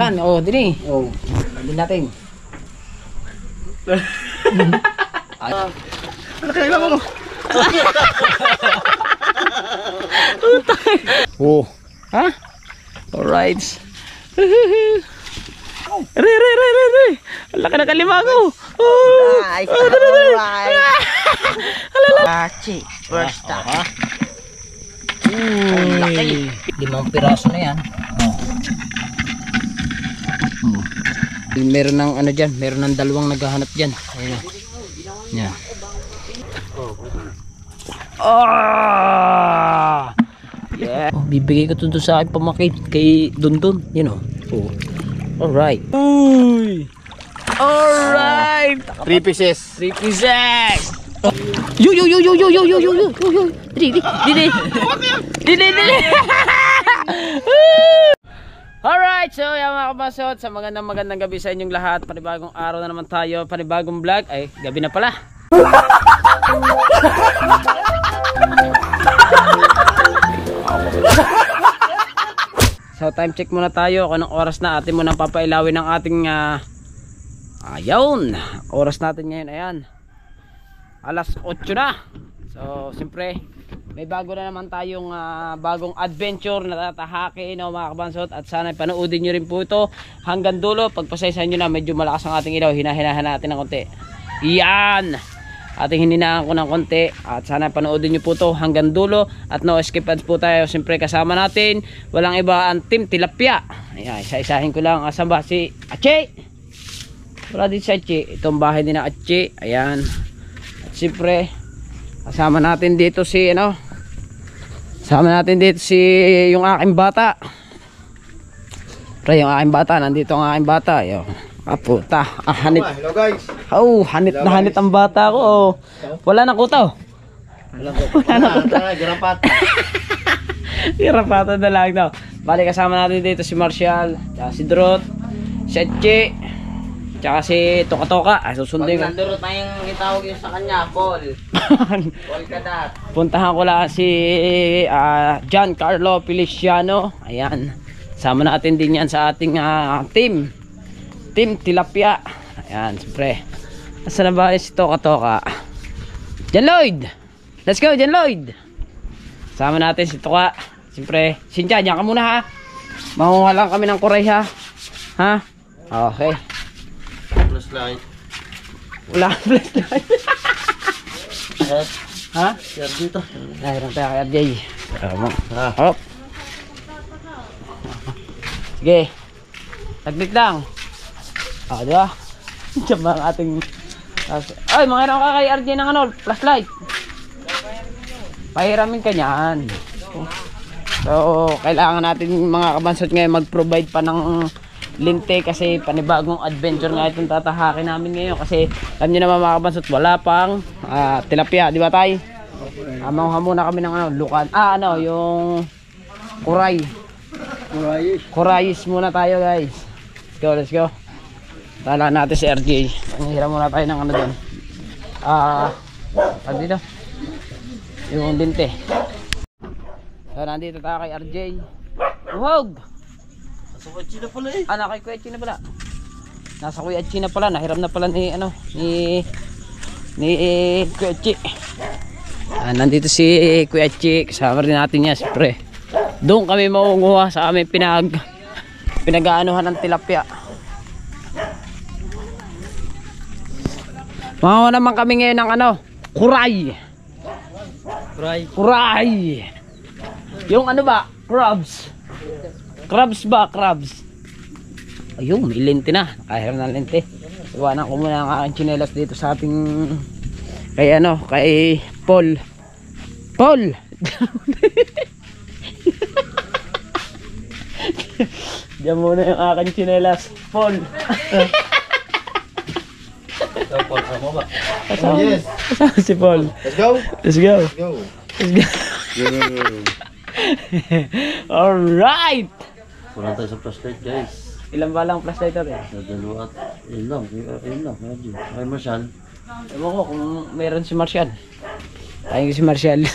Oh, dini. Oh, din natin. Ano kaya lang ako? Oh, ha? Alright. Re. Ang laki na kalimango. Oh. Ay, alright. Achi, first time. Laki. 5 piraso na yan. Meron ng ano dyan, meron ng 2 naghahanap dyan. Ayun. Yan. Yeah. Bibigay ko to sa aking pamakin kay Dundun, you know. Oh. Alright. Alright. 3 pieces. 3 pieces. Yo. Dili. Alright, so yan mga kabasot, sa magandang gabi sa inyong lahat. Panibagong araw na naman tayo, panibagong vlog. Ay, gabi na pala. So time check muna tayo kung anong oras na atin muna papailawin ng ating ayun, oras natin ngayon, ayan, alas 8 na. So siyempre may bago na naman tayong bagong adventure na tatahakin, no, mga kabansot, at sana panoodin nyo rin po ito hanggang dulo. Pagpasaysahan nyo na medyo malakas ang ating ilaw, hinahinahan natin ng konti. Yan, ating hininahan ko ng konti, at sana panoodin nyo po ito hanggang dulo at no skip ads po tayo. Siyempre kasama natin, walang iba, ang Team Tilapia. Ayan, isa-isahin ko lang. Asan ba si Ache? Wala din si Ache, itong bahay din na Ache. Ayan, at siyempre kasama natin dito si yung aking bata. Pre, yung aking bata, nandito ang aking bata. Yo. Puta, hanit. Hello guys. Oh, hanit na hanit ang bata ko. Oh. Wala na kutaw. Wala na kutaw. Girapatan na lang daw. Bali kasama natin dito si Marshall, si Drot, si Ache, tsaka si Toka. Ay, susundin ko. Nandurot na yung itawag yung sa kanya, Paul. Paul Kadat. Puntahan ko lang si Giancarlo Feliciano. Ayan, sama natin din yan sa ating Team Tilapia. Ayan, siyempre. Asa na ba si Toka? Jan Lloyd! Let's go, Jan Lloyd! Sama natin si Toka. Siyempre, Cynthia, diyan ka muna ha. Mahuha lang kami ng kuray ha. Ha? Okay. Flashlight. Wala kang flashlight. Ha? Share dito. Nahirang tayo kay RJ. Hop. Sige. Taglit lang. Di ba? Diyan ba ang ating... Ay, mangiram ka kay RJ ng flashlight. Pahiramin ka niyan. So, kailangan natin mga kabansot ngayon mag-provide pa ng linte kasi panibagong adventure nga itong tatahakin namin ngayon. Kasi alam nyo naman mga kabansot, wala pang tilapia, di ba tay? Mamuha muna kami ng lukan. Yung kuray. Kurayis muna tayo guys. Let's go. Tala natin si RJ. Panghira muna tayo ng doon. Dito yung linte. So nandito tayo kay RJ. Wow! Nasa Kuya China pala eh. Kay Kuya China pala. Nasa Kuya China pala. Nahiram na pala ni Kuya Chi. Nandito si Kuya Chi. Kasama rin natin niya, siyempre. Doon kami maunguha sa aming pinag-aanuhan ng tilapia. Makuha naman kami ngayon ng kuray. Yung crabs. Crabs. Ayun, may lente na. Nakahiram ng lente. Iwanan ko muna ang aking tsinelas dito sa ating kay Paul. Diyan muna yung aking tsinelas, Paul. Paul, ano ba? Yes. Si Paul. Let's go. Alright. Wala tayo sa flashlight guys. Ilan ba lang flashlight natin? Dalawa at yun lang. Ay Marshall. Ewan ko kung meron si Marshall. Tayo si Marshall.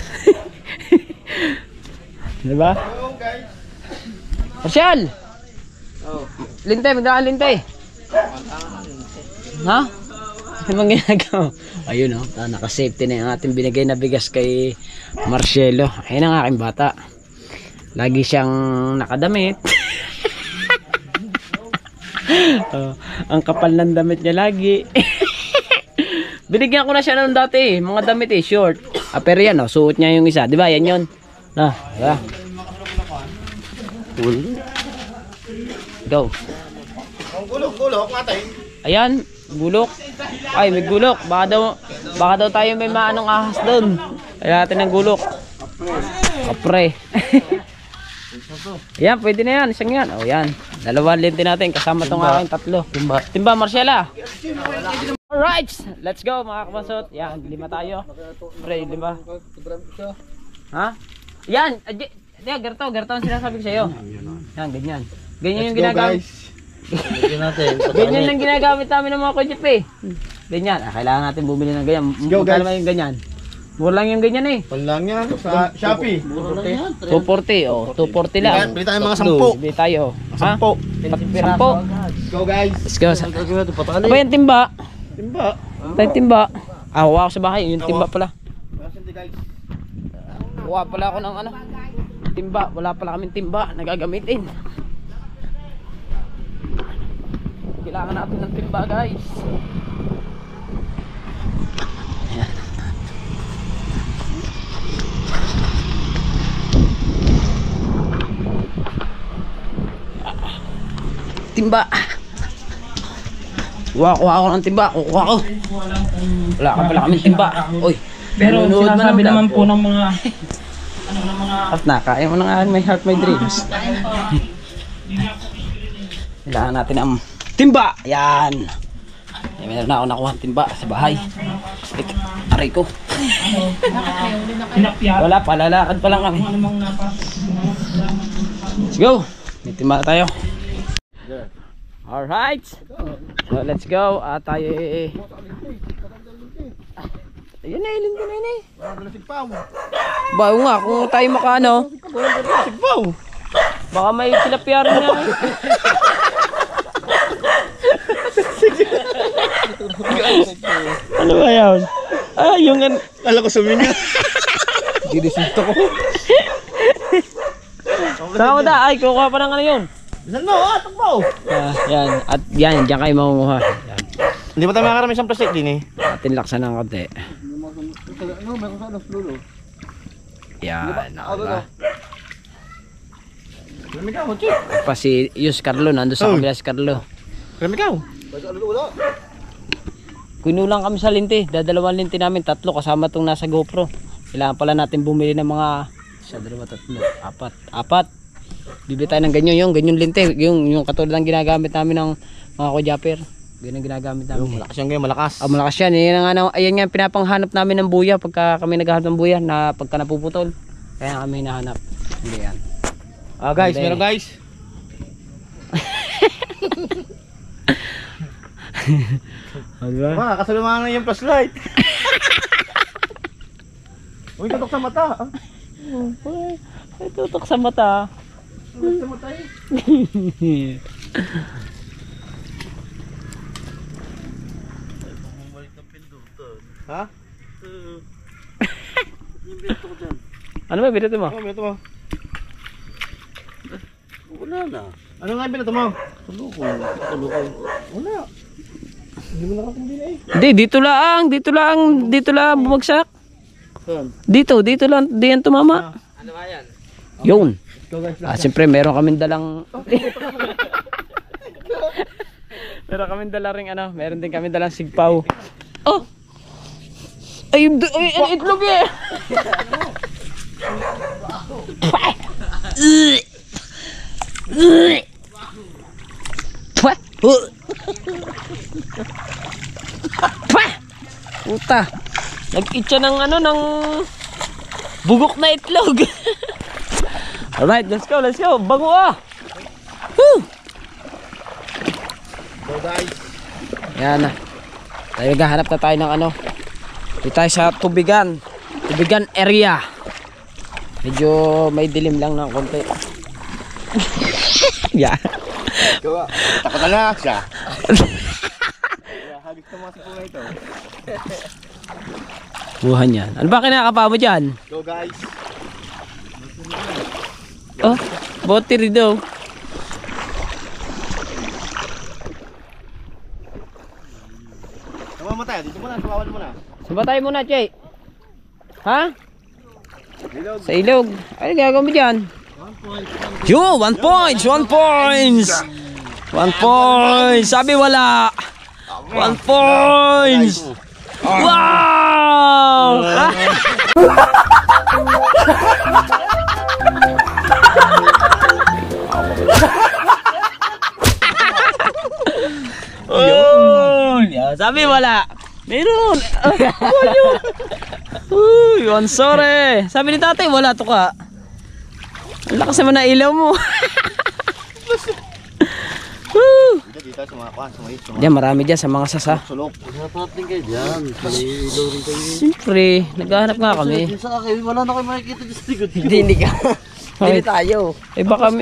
Diba? Marshall! Linte, magdaan linte. Ha? Ano bang ginagawa? Ayun o, naka-safety na yung ating binigay na bigas kay Marcelo. Ayun ang aking bata. Lagi siyang nakadamit. Ang kapal ng damit niya lagi. Binigyan ko na siya noon dati, mga damit short. Pero yan suot niya yung isa, 'di ba? Yan 'yon. Diba? Go. Ang gulok matay. Ayan, gulok. Ay, may gulok. Baka daw tayo may maanong ahas doon. Kaya natin ng gulok. Kapre. Yan, pwede na yan. Isang yan. O yan. Dalawang lente natin kasama tong aking tatlo. Timba, Marcela. Alright, let's go mga kabasot. Yan, 5 tayo. Pre, 5. Ha? Yan. Gerto ang sinasabi ko sa'yo. Yan, ganyan. Ganyan yung ginagamit. Ganyan lang ginagamit namin ng mga kojip eh. Ganyan. Kailangan natin bumili ng ganyan. Mukha naman yung ganyan. Mura lang yung ganyan eh. Panlang yan sa Shopee. 240 oh. 240 lang. Bili tayo mga 10. Bili tayo. Ha? 10. 10. Let's go guys. Let's go. Ano ba yung timba? Timba. Tayo timba. Huwa ako sa bahay. Yung timba pala. Huwa pala ako ng ano. Timba. Wala pala kaming timba. Nagagamitin. Kailangan natin ng timba guys. Ayan. Timba. Kuha ako ng timba. Kuha ko. Wala ka pala kaming timba. Uy. Pero sinasabi naman po ng mga At kaya mo na nga may heart, my dreams. Kailangan natin ang timba. Yan. Meron na ako nakuha ng timba sa bahay. Aray ko. Wala pa, lalakad pa lang kami. Let's go. May timba tayo. Alright. So let's go. Tayo ayun na, ilin ko na yun eh. Bago nga, kung tayo makaano. Baka may tilapia rin nga eh. Ano ba yan? Yung Kala ko suminya. Dinisinto ko. Saan da? Ay, kukuha pa ng ano yun. Saan mo? Takbo. Yan. At yan, diyan kayo makunguha. Yan. Hindi pa tayo makakarami isang plastic din eh. Atin laksan ng konti. Yan. Diba? Marami ka, Mochi. Pa si Yus Carlo, nandun sa kabila si Carlo. Marami ka. Kunulang kami sa linti. Dadalawang linti namin, 3 kasama tong nasa GoPro. Kailangan pala natin bumili ng mga 1, 2, 3, 4. Bibili tayo ng ganyan linti. Yung katulad ng ginagamit namin ng mga kojapper. Ganyan ginagamit namin. Malakas yan ngayon, malakas. Malakas yan. Ayan nga pinapanghanap namin ng buya pagka kami naghahanap ng buya na pagka napuputol. Kaya kami hinahanap. Hindi yan. Guys, meron guys. Diba? Kasalumangan na yung flashlight. Uy, tutok sa mata. Ay, tutok sa mata. Tutok sa mata eh. Ha? Ano ba binato mo? Ano binato mo? Wala na. Ano nga binato mo? Tulukon. Wala. Hindi mo nakatindi na eh. Hindi, dito lang bumagsak. Dito lang, di yan tumama. Ano ba yan? Yun. Go guys. Siyempre meron kaming dalang meron din kaming dalang sigpaw. Oh! Ay, itlog eh! Puta! Nag-itcha ng ng bugok na itlog. Alright, let's go. Bango ah! Woo! Go guys. Yan na. Tayo maghahanap na tayo ng dito tayo sa tubigan area. Medyo may dilim lang ng konti. Yeah. Takot na siya. Hagis na mga sipong na ito. Buhan yan. Ano ba kinakapa mo dyan? Go guys. Oh, bote rin daw. Tama mo tayo. Dito muna. Sumawan muna. Sabatay muna, Che. Ha? Ilog. Sa ilog. Ay, gagawin mo dyan. 1 point. 1 points. 1 point. Sabi wala. 1 points. Wow! Oh, sabi wala. Meron. Uy, I'm sorry. Sabi ni tatay wala to ka. Ang lakas naman na ilaw mo. Dito sa mga kwan. Diyan marami dyan sa mga sasa. Sulok. Naghahanap din kayo dyan. Ilaw rin kayo. Siyempre, naghahanap nga kami. Sa akin, wala na kayo makikita dyan sa likod. Hindi ka. Hindi tayo. Eh baka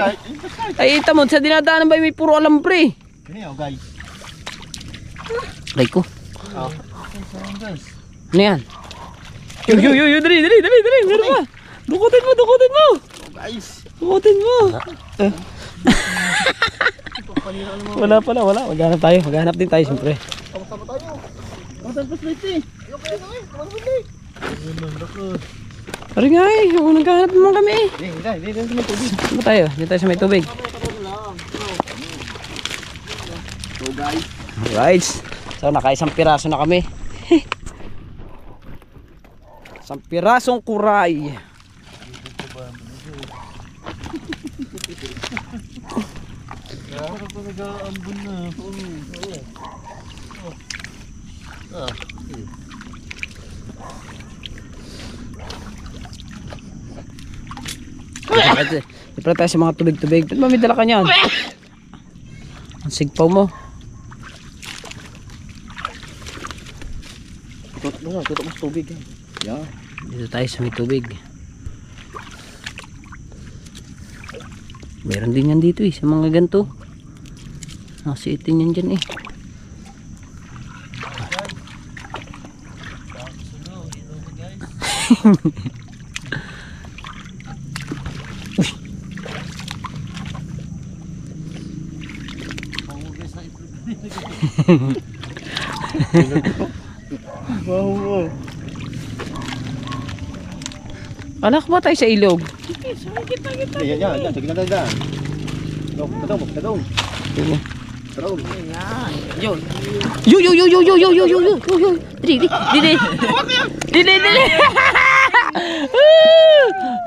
ay ita mo, sa dinadaanan ba may puro alambre? Ganyan guys. Aray ko. Ano yan? Yo, dali. Meron pa. Dukutin mo. Guys. Dukutin mo. Wala pala. Maghanap din tayo siyempre. Pari nga eh, naghahanap naman kami eh. Hindi sa may tubig. Ano tayo? Dito tayo sa may tubig. So guys. Alright. So nakaisang piraso na kami. Isang pirasong kuray. Nag-aambon na. Ipala tayo sa mga tubig-tubig. Ba't ba may dala ka niyan? Ang sigpaw mo. Tutok mo sa tubig. Yan. Dito tayo sa may tubig. Meron din yan dito eh, sa mga ganito. Nakasiitin yan dyan eh. Wow. Alak ba tayo sa ilog? Yan. Sige na tayo dyan. Tadong. Yo. Dili.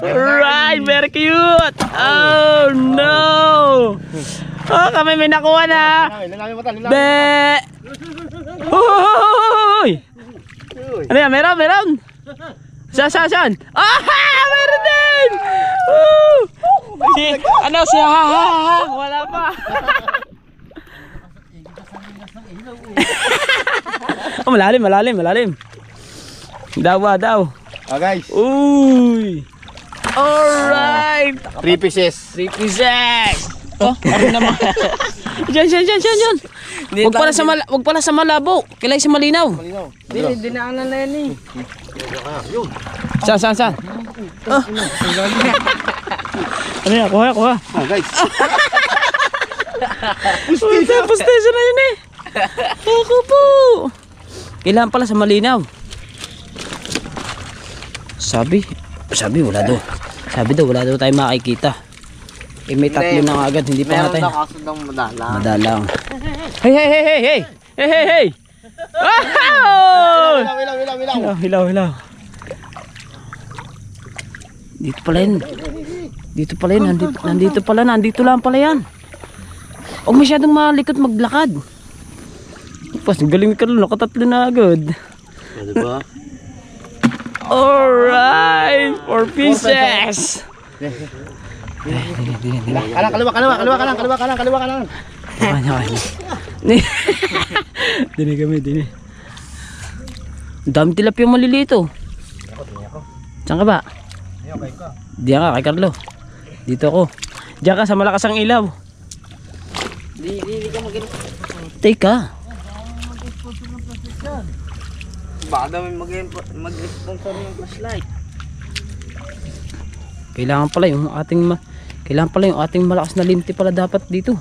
Alright, very cute. Oh no. Oh, kami may nakuha na. Be. Hoy. Ano yan? Meron. Saan? Meron din. Si ha. Wala pa. Oh, malalim. Daw. Guys. Uy. Alright. 3 pieces. 3 pieces. Oh, ano naman? Diyan. Wag pala sa malabo. Kailangan sa malinaw. Dinaanan na yan eh. Saan? Oh. Ano yan? Kuha. Guys. Pusteso na yun eh. Ako po. Kailangan pala sa malinaw. Sabi wala daw. Sabi daw wala daw tayo makikita. Eh may tatlo na agad, hindi pa natin. Meron na kaso ng madalang. Madalang. Hey! Oh! Hilaw. Dito pala yun. Nandito lang pala yan. Huwag masyadong malikot maglakad. Pas, galing ka lang, nakatatlo na agad. Diba? Alright! 4 pieces! Kaliwa ka lang. Dini. Ang dami tilapia maliliit oh. Saan ka ba? Diyan ka kay Carlo. Dito ako. Diyan ka sa malakas ang ilaw. Teka. Baka daw may mag-sponsor ng flashlight. Kailangan pala yung ating malakas na linti pala dapat dito.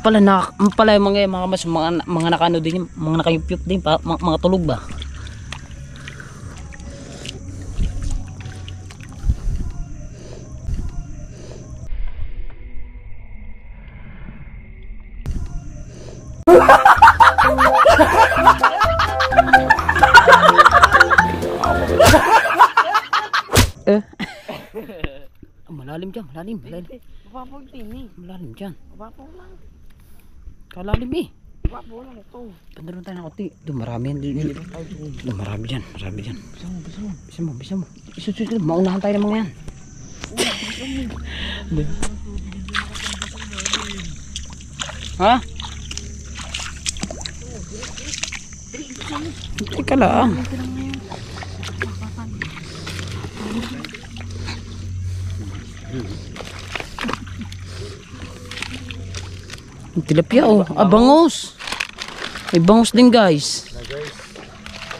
Pala yung mga nakano din, mga nakayupyup din pa, mga tulog ba? Malalim dyan, malalim. Papaw din eh. Malalim dyan. Papaw lang. Kalalim eh. Papaw lang ito. Pandaron tayo ng konti. Doon marami yan. Doon marami dyan. Bisa mo. Isusunod. Maunahan tayo ng mga yan. Ha? Teka lang. Tilapia oh. Bangus. May bangus din guys.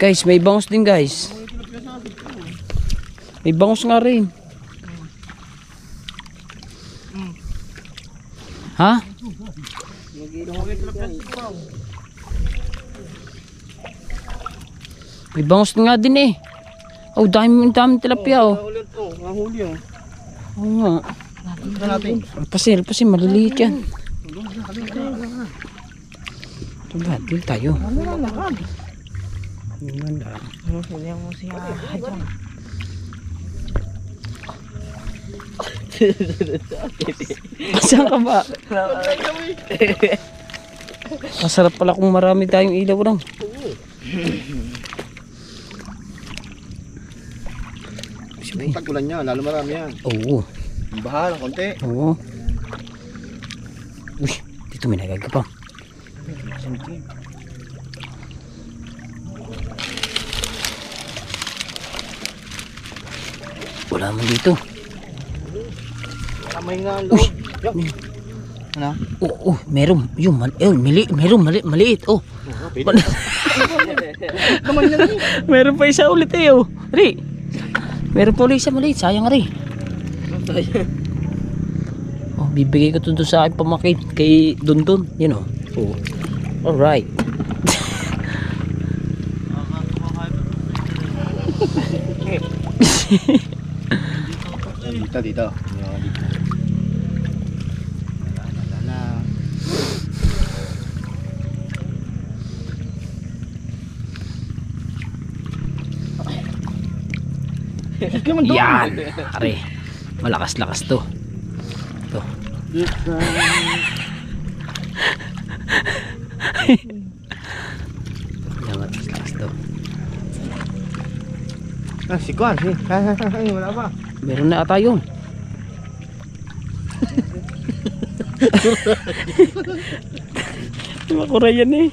Guys, may bangus din guys. May bangus nga rin. Ha? May bangus nga din eh. Oh, dami tilapia oh. Nahuli oh. Oo nga. Alpasin, maliliit yan. Diba, dito tayo. Saan ka ba? Masarap pala kung marami tayong ilaw lang. Tagulan niya, lalo marami yan. Oo. Bahala, konti. Oo. Uy, dito may nagagapang. Wala man dito. Kamay nga ang loob. Ano? Oo, meron. Yung maliit. Oh. Meron pa isa ulit eh. Oh. Ri. Meron pa ulit isa maliit. Sayang ri. Oh, bibigay ko ito sa aking pamangkin kay Dundun. You know. Oh. Alright. Dito. Yan. Are. Malakas-lakas to. Ito. Yan, malakas-lakas to. Si Kwan, wala pa. Meron na ata yun. Makura yan eh.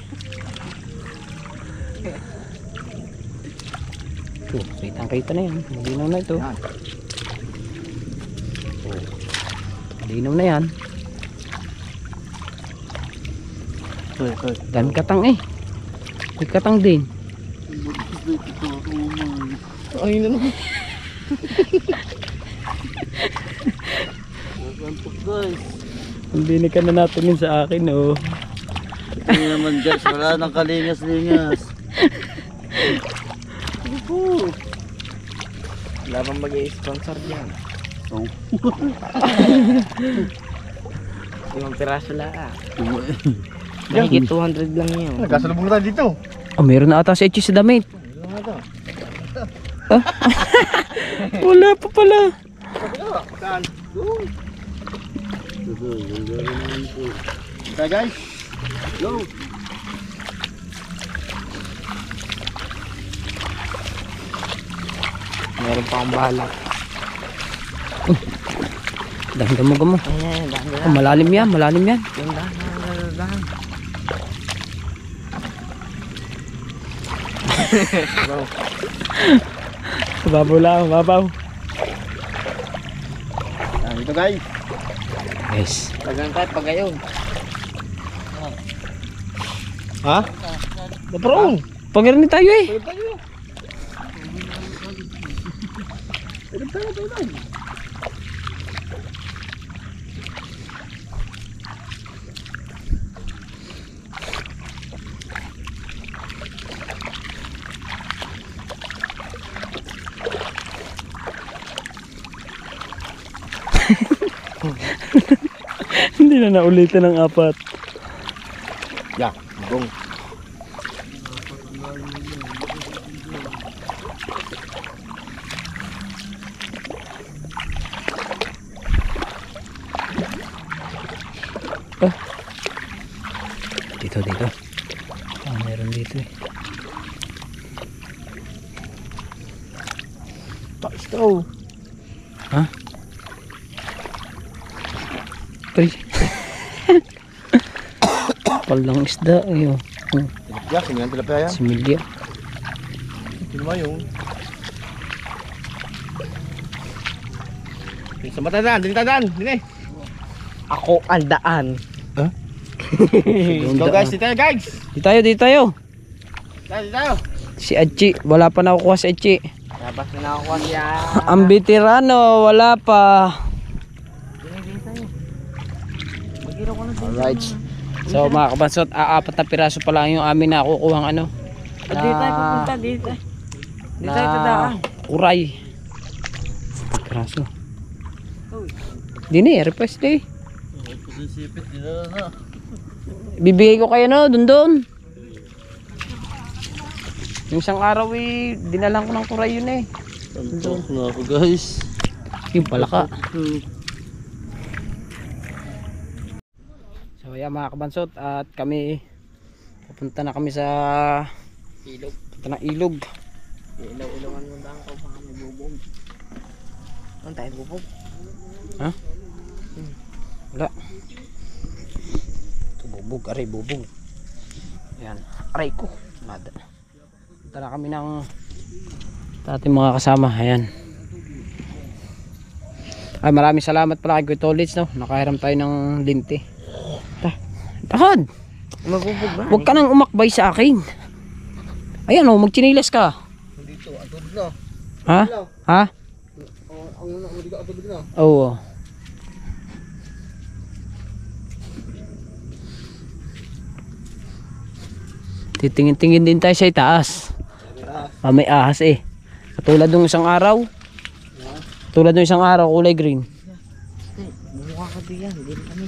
Ito, kitang-kita na yan. Malinaw na ito. Malinaw na yan. Dami katang eh. May katang din. Ay na naman. Hindi ka na natin sa akin oh. Hindi naman guys, wala nang kalingas-lingas. Wala bang mag-i-sponsor dyan? Oh. 5 piraso lang. Mahigit 200 lang yun. Nagkasalubong na tayo dito. Oh, meron na ata si Echi sa damit. Ah? Wala pa pala. Saan? Kaya guys, go! Meron pa akong bahala. Dami-damo. Ayan, Oh, malalim yan. yung dahan. Babaw lang, babaw. Yan, dito guys. Guys. Tagang kahit pagayon. Ha? Naparong. Pagirni tayo eh. Hindi na naulitin ng apat. Ya, bong. Dito. Meron dito eh. Pasto. Ha? Ay. Palang isda. Ayun. Ya, sinihan tilapia yan. Similya. Sino ba yung? Sa matandaan, dinitandaan. Dini. Ako ang daan. Go guys, dito tayo guys. Di tayo. Dito tayo. Si Achi. Wala pa nakukuha si Achi. Dapat na nakakuha siya. Ang veterano. Wala pa. Alright. So mga kabansot, apat na piraso pa lang yung amin na kukuhang ano. Dito tayo pupunta dito. Dito tayo tadaan. Uray. 4 piraso. Dini, request eh. Bibigay ko kayo no, dun. Yung isang araw eh, dinalang ko ng kuray yun eh. Antok na ako guys. Yung palaka. So yan mga kabansot, at kami pupunta na kami sa Ilog. punta ng ilog. Ilaw-ilawan mo lang ako baka may bubog. Ano tayo bubog? Ha? Wala. Ito bubog, aray bubog. Yan, aray ko. Nada. Punta na kami ng ating mga kasama. Ayan. Ay, maraming salamat pala kay Kuya Tolits, no? Nakahiram tayo ng linti. Tahad! Magbubog ba? Huwag ka nang umakbay sa akin. Ayan o, magchinilas ka. Dito, atod na. Ha? Ha? Ang una, dito atod na. Oo. Titingin-tingin din tayo sa itaas. May ahas eh. Katulad nung isang araw. Tulad nung isang araw, kulay green. Bumuka ka diyan, hindi na kami.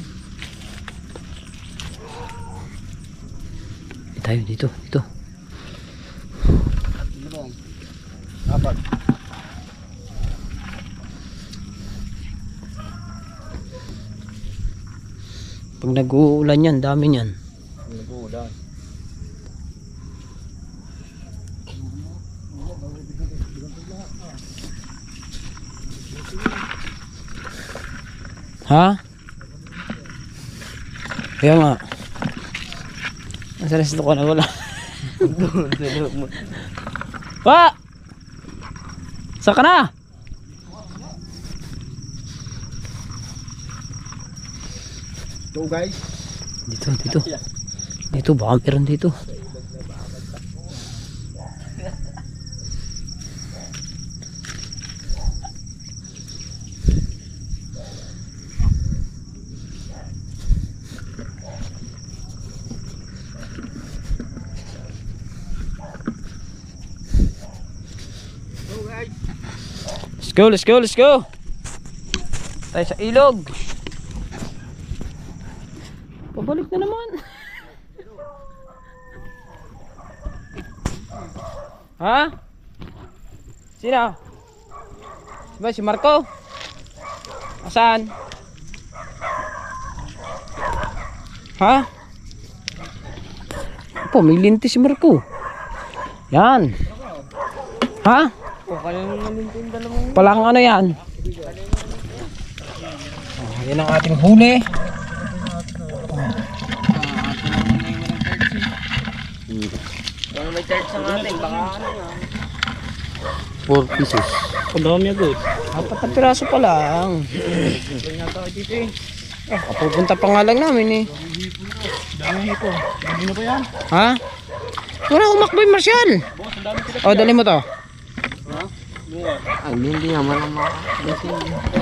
Tayo dito. Apat. Pag nag-uulan yan, dami yan. Nag-uulan. Ha? Kaya nga. Nasa resto ko na wala. Pa! Saan ka na? Go guys. Dito. Dito, baka meron dito. Let's go. Tayo sa ilog. Pabalik na naman. Ha? Sino? Si Marco? Asan? Ha? May linti si Marco. Yan. Ha? Palang ano yan? Yan ang ating huli. Kung may charge sa atin, baka ano nga. 4 pieces. Ang dami agad. 4 na piraso pa lang. Pupunta pa nga lang namin eh. Dami ko. Dami na ba yan? Ha? Wala umakboy, Marshall. O, dali mo to. Ay, hindi naman ang mga.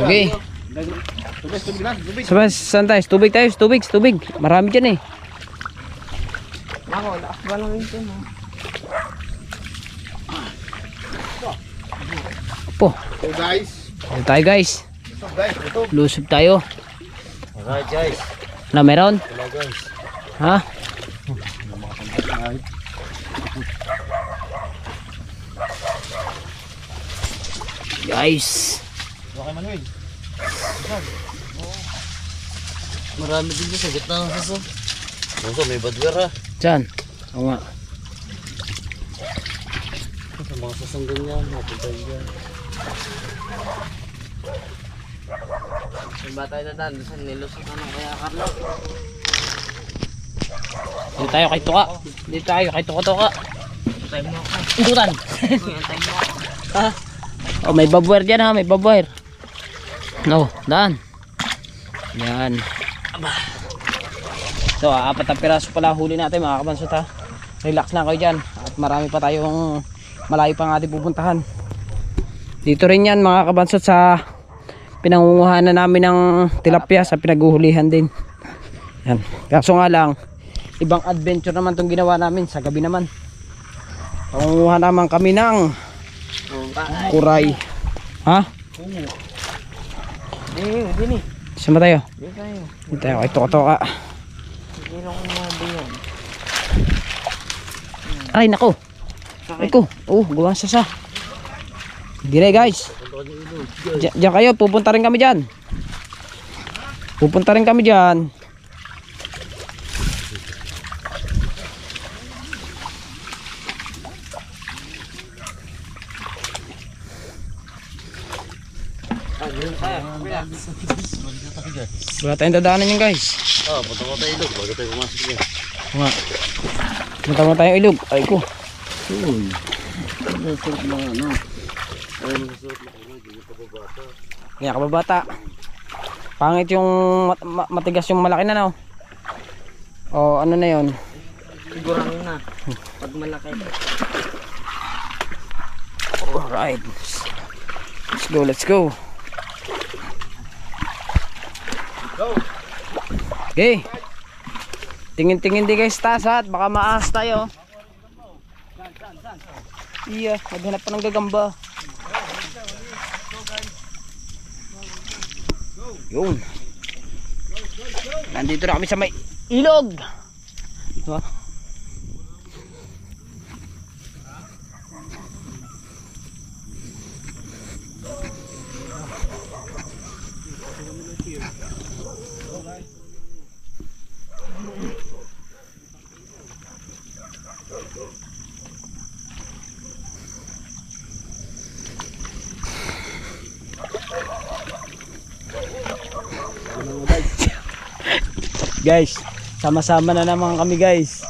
Okay. Sabay, saan tayo? Tubig tayo, tubig. Marami dyan eh. Ako, lakas ba lang ito, no? Po. So guys. Dito tayo guys. Lusob tayo. Alright guys. Na meron? Hello guys. Ha? Guys. Okay Manuel. Marami din sa gitna ng saso. Saso, may badwer ha. Diyan. Oo nga. Sa mga sasong ganyan, mapunta dyan. Yung bata na daan, doon nilusot ka ng kaya Carlo. Dito tayo kay Tuka. Dito tayo kay Tuka. Tayo mo ako. Ikutan. Tayo mo ako. Ha? Oh, may babwire dyan ha. May babwire. No, daan. Yan. So, apat na piraso pala huli natin mga kabansot ha. Relax na kayo dyan. At marami pa tayong malayo pang ating pupuntahan. Dito rin yan mga kabansot sa pinangunguhanan namin ng tilapia sa pinaghuhulihan din. Yan. Kaso nga lang, ibang adventure naman itong ginawa namin sa gabi naman. Pangunguha naman kami ng kuray. Ha? Hindi. Sama tayo. Hindi tayo. Dito tayo kay Tuka. Hindi lang ko mga biyan. Ay nako. Ay ko. Oh, gawang sasa. Dire guys. Diyan kayo, pupunta rin kami diyan. Pupunta rin kami diyan. Wala tayong dadaanan yun guys. Punta mo tayo ilog, bago tayo pumasok yan. Nga. Punta mo tayong ilog. Ay ko. Nasuot mga ano. Ay, nasuot na ilog, hindi pa babata. Kaya kababata. Pangit yung matigas yung malaki na no. O ano na yun. Sigurado na. Pag malaki. Alright. Let's go. Okay. Tingin-tingin di guys taas at baka maahas tayo. Iya, maghanap pa ng gagamba. Yun. Nandito na kami sa may ilog. Diba? Guys, sama-sama na naman kami guys.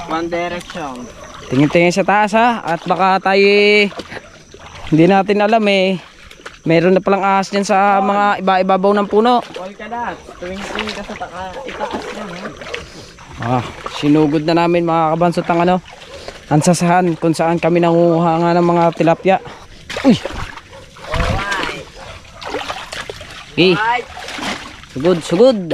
One direction. Tingin-tingin sa taas ha. At baka tayo hindi natin alam eh. Meron na palang ahas dyan sa mga iba-ibabaw ng puno. All ka na. Tuwing-tuwing ka sa itaas yan. Sinugod na namin mga kabansot ang ano, ang sasahan kung saan kami nangunguha nga ng mga tilapia. Uy! Alright. Okay. Alright. Sugod.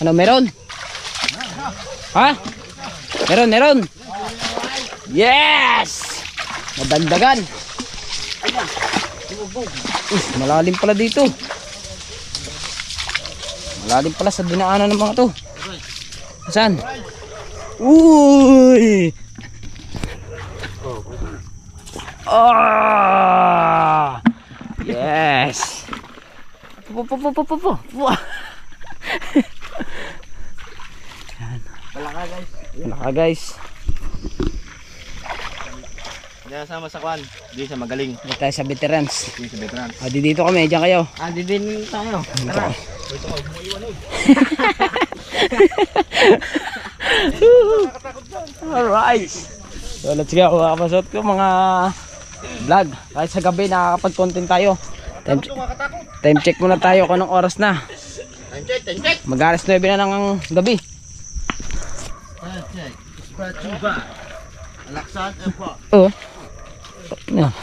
Ano meron? Ha? Meron. Yes! Madagdagan. Malalim pala dito. Malalim pala sa dinaanan ng mga to. Saan? Uy! Ah! Yes. Palaka guys. Diyan sama sa kwan. Di sa magaling. Dito tayo sa veterans. Di sa veterans. Dito kami, diyan kayo. Didin tayo. Tara. Alright. So let's go mga kabasot ko, mga vlog. Kahit sa gabi nakakapag-content tayo. Time check muna tayo kung anong oras na. Time check. Mag-alas 9 na ng gabi. Time check. Spatuba. Alaksan po. Oo. Yan.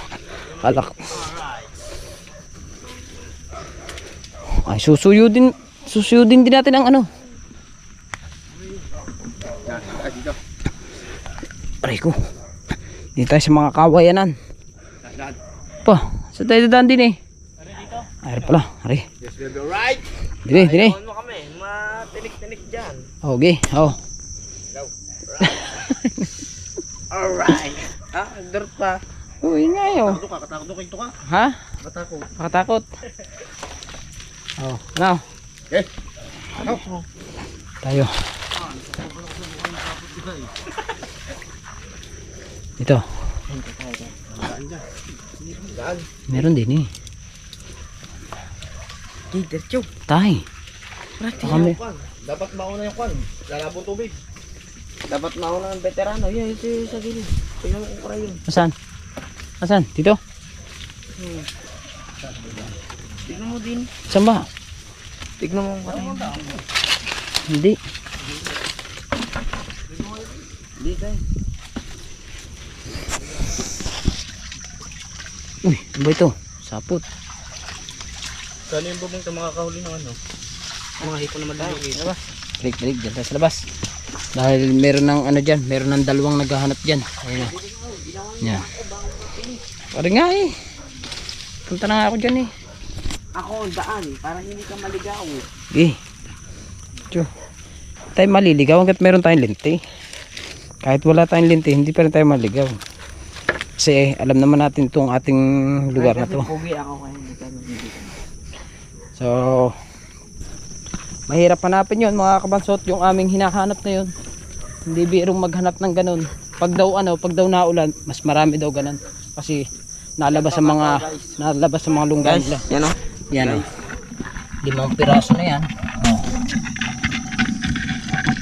Alak. Ay, susuyudin din natin ang ano. Aray ko. Dito tayo sa mga kawayanan. Pa, sa tayo dadaan din eh. Aray pala, aray. Yes, baby, right. Dine. Ano kami? Matinik-tinik dyan. Okay, oh. Alright. Ah, dirt pa. Uy, nga yun. Katakot ka. Ha? Katakot. Makatakot. Oh, ano? Eh. Tayo. Ito. Meron din eh. Diretso. Tay. Kami. Dapat mauna yung kwan. Lalabong tubig. Dapat mauna ng veterano. Yan, ito yung sa gilid. Tingnan mo kung para yun. Asan? Asan? Dito? Tignan mo din. Saan ba? Tignan mo kung para yun. Hindi. Hindi tayo. Uy, ano ba ito? Sapot. Saan yung bubong ito makakahuli ng ano? Mga hipon naman tayo. Balik, dyan tayo sa labas. Dahil meron ng ano dyan, meron ng dalawang naghahanap dyan. Ayun na. Yan. Parang nga eh. Punta na nga ako dyan eh. Ako ang daan. Para hindi ka maligaw. Eh. Tiyo. Tayo maliligaw hanggat meron tayong linti. Kahit wala tayong linti, hindi pa rin tayo maligaw. Kasi alam naman natin itong ating lugar na to. Pugi ako kaya hindi ka maligaw. So, mahirap hanapin yun mga kabansot, yung aming hinahanap na yun. Hindi birong maghanap ng ganun. Pag daw naulan, mas marami daw ganun. Kasi nalabas sa mga lungga nila. Yan o. Yan o. 5 piraso na yan.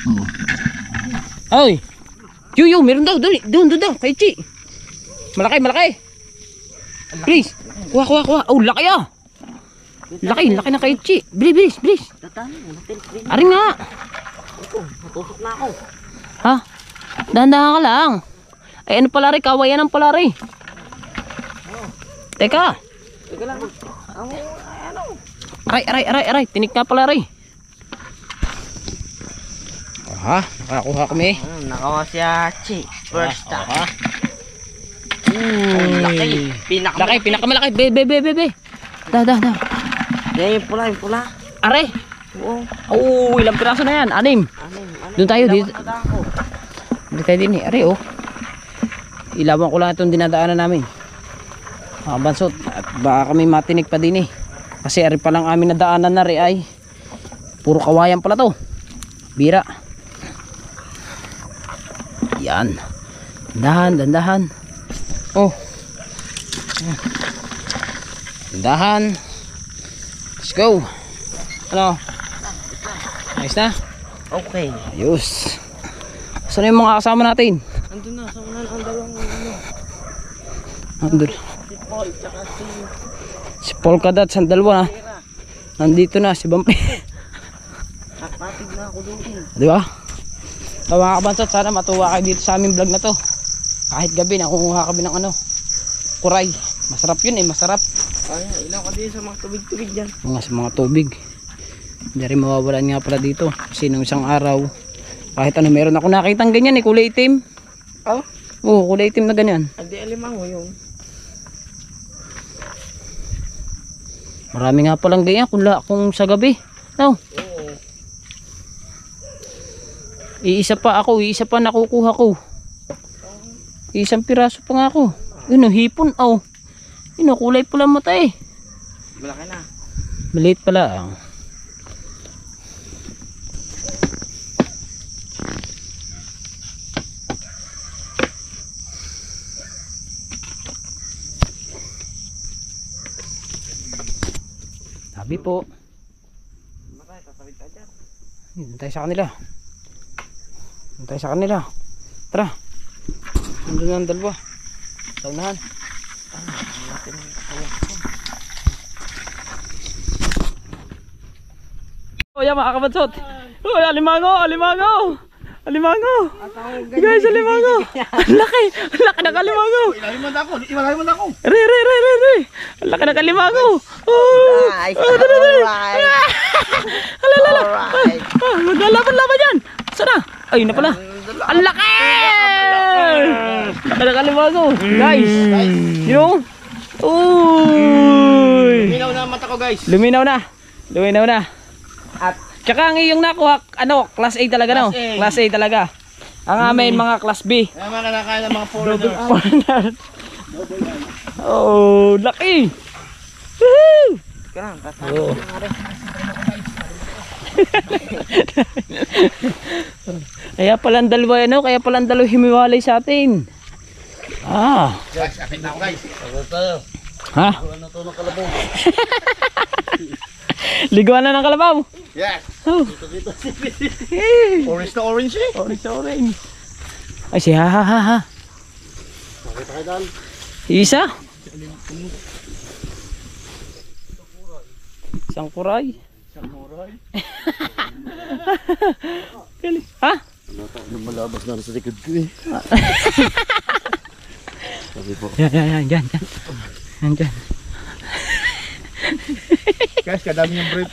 Oh. Ay! Yo, meron daw. Doon daw. Kay Chi. Malaki. Please. Kuha. Oh, laki ah. Laki na kay Chi. Bilis. Tatano, matinik din. Ari nga. Ito, matusok na ako. Ha? Dahan-dahan ka lang. Ay ano pala rin, kawayan ang pala rin. Teka. Teka lang. Ano? Aray. Tinik nga pala rin. Aha, nakakuha kami. Nakawa si Hachi. First time. Aha. Laki. Pinakamalaki. Be. Da. Yan yung pula. Aray. Oo. Oh, ilang piraso na yan? 6. Doon tayo, dito. Hindi tayo din eh. Aray oh. Ilawan ko lang itong dinadaanan namin. Mga bansot. At baka kami matinig pa din eh. Kasi ari pa lang amin nadaanan na rin ay puro kawayan pala to. Bira. Yan. Dandahan. Oh. Dandahan. Let's go. Ano? Ayos na? Okay. Ayos. Saan yung mga kasama natin? Andun na. Sa unan ang dalawang ano. Andun. Si Paul tsaka Si Polka Dots ang dalawa na. Nandito na si Bampi. Patig na ako doon. Di ba? So mga kabansot, sana matuwa kayo dito sa aming vlog na to. Kahit gabi nakukuha kami ng ano, kuray. Masarap yun eh, masarap. Ay, ilaw ka din sa mga tubig-tubig dyan. Sa mga tubig. Hindi rin mawawalan nga pala dito. Kasi nung isang araw, kahit ano, meron ako nakitang ganyan eh, kulay itim. Oh? Oo, kulay itim na ganyan. Adi alimango yun. Marami nga palang ganyan kung sa gabi. No? Oo. Iisa pa nakukuha ko. Isang piraso pa nga ako. Yun o, hipon. Oh. Yun o, kulay pula mata eh. Malaki na. Maliit pala. Sabi po. Doon tayo sa kanila. Tara. Nandun ang dalawa. Sa unahan. Oh, yan mga kabansot. Oh, alimango, alimango. Alimango. Guys, alimango. Ang laki ng alimango. Ilalim mo na ako. Re. Ang laki ng alimango. Oh. Nice. Oh, dali. Alright. Alala. Alright. Maglalaban-laban yan. Sana? Ayun na pala. Ang laki! Laki ng alimango. Guys. You know? Uy. Luminaw na ang mata ko guys. Luminaw na. At tsaka ang iyong nakuha, ano, class A talaga, no? Class A. Class A talaga. Ang amin, mga class B. Kaya mga kinakain ng mga foreigner. Oh, laki! Woohoo! Oh. Kaya palang dalawa, ano? Kaya palang dalawa himiwalay sa atin. Ah. Guys, kapit na ako guys. Ha? Liguan na ng kalabaw. Yes. Oh. Orange na orange eh. Orange. Ay, si ha. Nakita kayo daan. Isa? Isang kuray. Ha? Lumalabas na sa likod ko eh. Sabi po. Yan. Yan. Guys, kadami yung brief.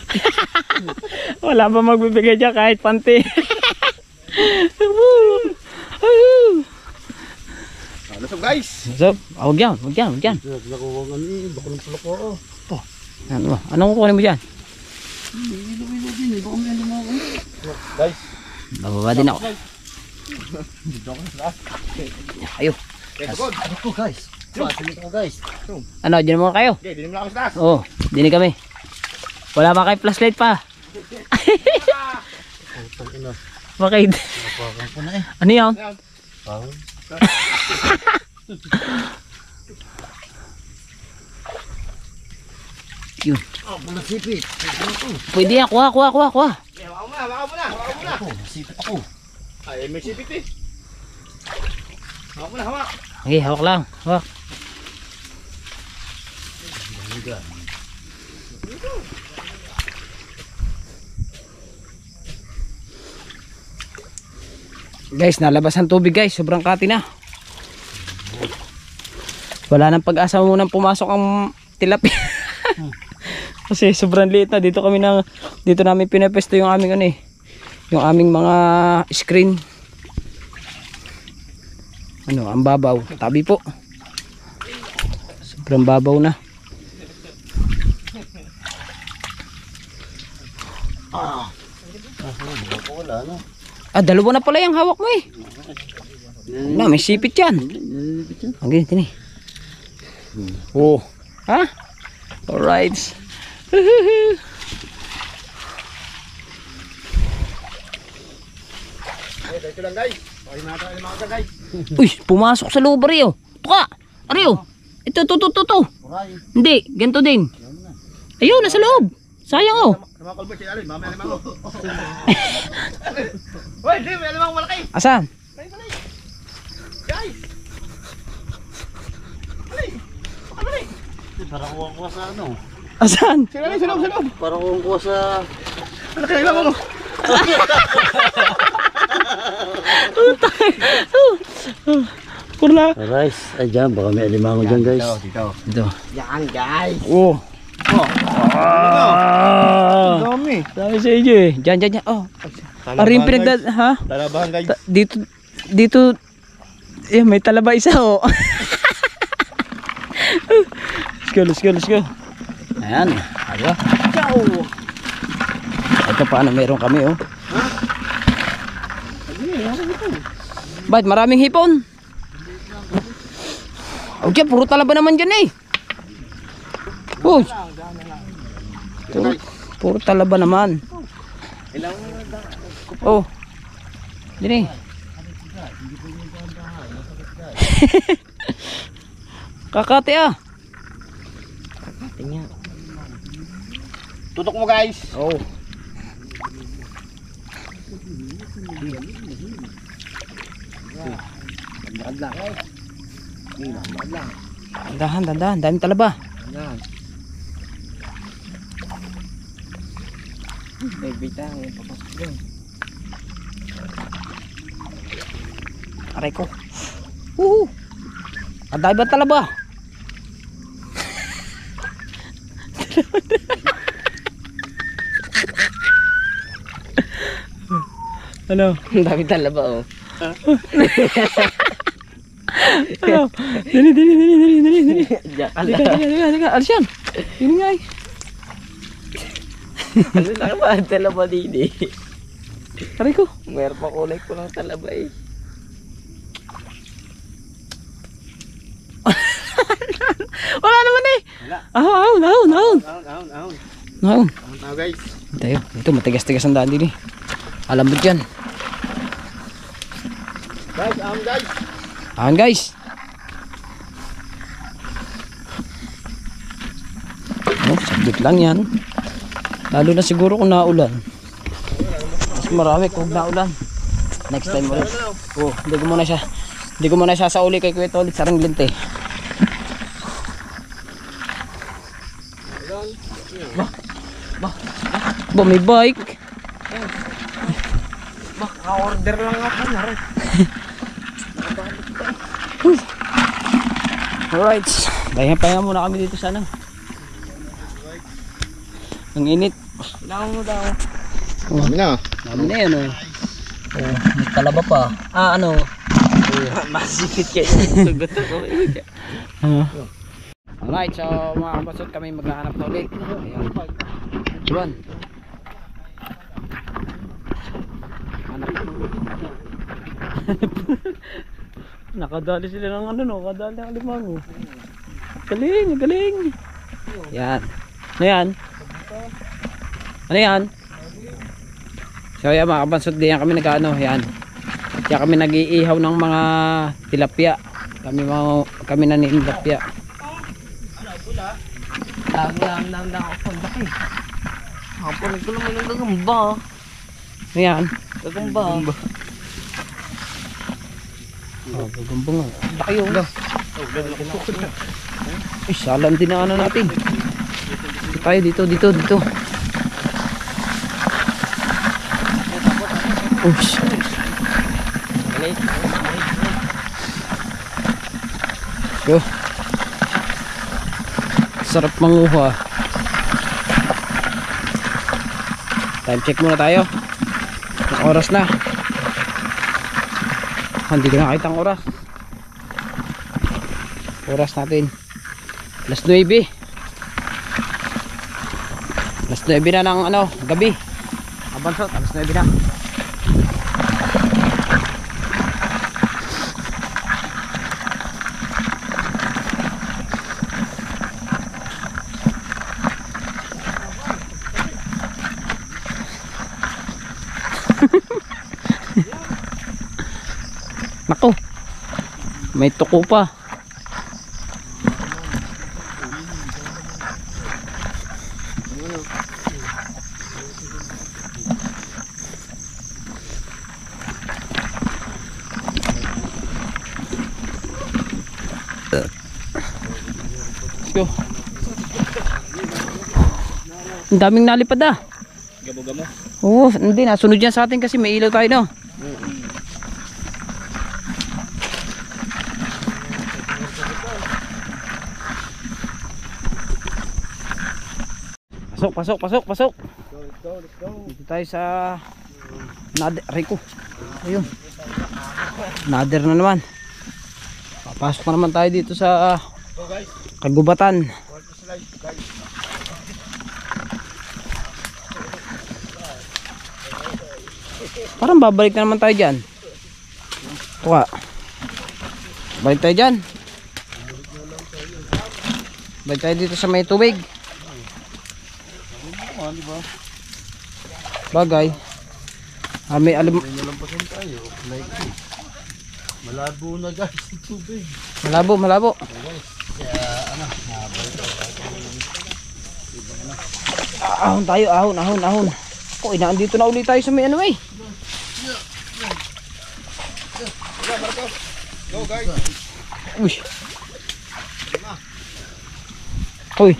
Wala ba magbibigay dyan kahit panty? Ano so guys? So, huwag yan. Nakuha nga ni, baka ng pala ko. Anong kukunin mo dyan? Guys. Bababa din ako. Ayo. Ano ko guys? Pasilip ko guys. Ano, dyan muna kayo? Okay, dinim lang ako sa taas. Oo, dinig kami. Wala pa kayo flashlight pa. Bakit? Napakan ko na eh. Ano yan? Pahon. Yun. Oh, malasipit. Pwede yan, kuha. Hawak mo na. Ako, nasipit ako. Ay, may sipit eh. Hawak mo na, hawak. Okay, hawak lang. Hawak. Guys, nalabas ang tubig guys. Sobrang kati na. Wala nang pag-asa mo nang pumasok ang tilapia. Kasi sobrang liit na. Dito namin pinapesto yung aming ano eh. Yung aming mga screen. Ano, ang babaw. Tabi po. Sobrang babaw na. Wala, no? Ah, dalawa na pala yung hawak mo eh. Na, may sipit yan. Ang ganito ni. Oh. Ha? Alright. Dito lang guys. Okay na tayo mga guys. Uy, pumasok sa loob Rio. Tuka. Rio. Ito. Uray. Hindi, ganito din. Ayun, nasa loob. Sayang oh. Sa mga kalbo, sinalin. Mamaya alimang ko. Uy, di, may alimang malaki. Asan? Guys. Para kuha sa ano? Asan? Sinalin, sa loob. Para kuha sa... Malaki na ilang mo. Kurla. Guys, ay dyan, baka may alimango dyan guys. Ito. Yan guys. Oh. Dami. Dami sa inyo eh. Diyan. Oh. Aring pinagdad, ha? Talabahan guys. Dito, eh, may talaba isa oh. Let's go. Ayan. Diba? Ciao. Ito paano meron kami oh. Ba't maraming hipon? O dyan, puro talaba naman dyan eh. Uy. Puro talaba naman. Oh. Dini. Kakati ah. Tingnan. Tutok mo guys. Oh. Lakad lang. Lakad lang. Dandahan, daming talaba. Yan. May bitang, papasok doon. Aray ko. Woohoo! Ang dami ba talaba? Ano? Ang dami talaba oh. Ano? Dali. Diyan ka Halika. Alis yan. Yun nga eh. Ano na ba ang talaba din eh. Aray ko. Meron pa kulay ko ng talaba eh. Wala naman eh. Wala. Ahon. Ahon. Ahon Tao guys. tayo. Ito matigas-tigas ang daan din eh. Alam mo dyan. Guys, guys. Ahon guys. Oh, sabit lang yan. Lalo na siguro kung naulan. Mas marami kung naulan. Next time ulit. Oh, hindi ko muna siya sa uli kay Kuya ulit sa Ringlinte. Ba, may bike. Naka-order lang ako na rin. Alright. Pahinga muna kami dito sana. Ang init. Kailangan mo daw. Dami na. Dami na yan oh. Oh, may talaba pa. Ano? Masipit kayo. Sugot ako. Alright, so mga kabasot kami maghahanap na ulit. Ayan. Juan. Nakadali sila ng ano no, nakadali ng limango. Galing. Yan. Ano yan? Ano yan? So yan mga kabansot, diyan kami nag-ano, yan. Kaya kami nag-iihaw ng mga tilapia. Kami naninilapia. Lang ako. Laki. Kapunin ko naman yung gagamba. Ano yan? Gagamba. Oh, gagambang nga. Laki yun. Ay, salam din na ano natin. Tayo dito. Ush. Go. Sarap manguha. Time check muna tayo. Ang oras na. Hindi ko nakita ang oras. Oras natin. Alas 9. Alas 9 na ng ano, gabi. Abansot, alas 9 na. Nako, may tuko pa. Let's go. Ang daming nalipad ah. Gamo-gamo. Oo, hindi nasunod yan sa atin kasi may ilaw tayo no. Pasok. Let's go. Dito tayo sa Nader. Rico. Ayun. Nader na naman. Papasok na naman tayo dito sa Kagubatan. Parang babalik na naman tayo dyan. Tuka. Balik tayo dyan. Balik tayo dito sa may tubig. Bagay. May alam. Malabo na guys yung tubig. Malabo. Ahon tayo, ahon. Ko, inaandito na ulit tayo sa may ano eh. Go. Go guys. Uy. Uy.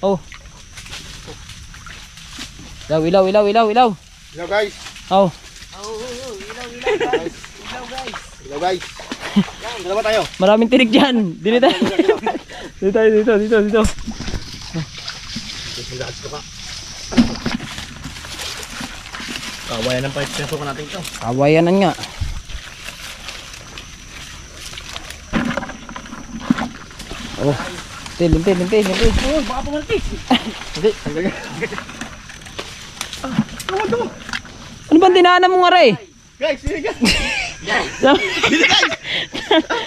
Oh. Ilaw. Ilaw guys. Oh. Ilaw guys. Yan, dalawa tayo. Maraming tinig dyan. Dito tayo. Dito. Kawayan ng pipe peso ko natin ito. Kawayanan nga. Oh. Linti. Oh, baka pumalati. Hindi, tanggal nga. Ano ba dinaanan mo nga rin? Guys, sini guys. Dili guys.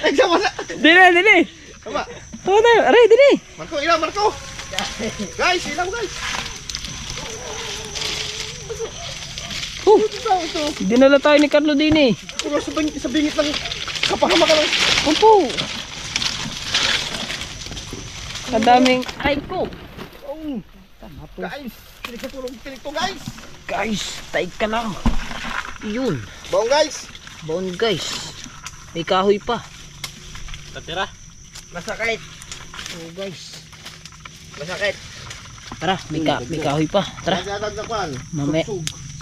Ay, sama na. Dili. Sama. Tama tayo. Aray, dili. Marco. Guys, ilaw guys. Dinala tayo ni Carlo din eh. Puro sa bingit ng kapahama ka lang. Opo. Kadaming ay ko. Oh. Guys, pinagpapulong pinig to guys. Guys, taig ka lang. Yun. Baong guys. Baon guys. May kahoy pa. Tatira. Masakit. Oh guys. Masakit. Tara, may kahoy pa. Tara. Nagdadagdakan.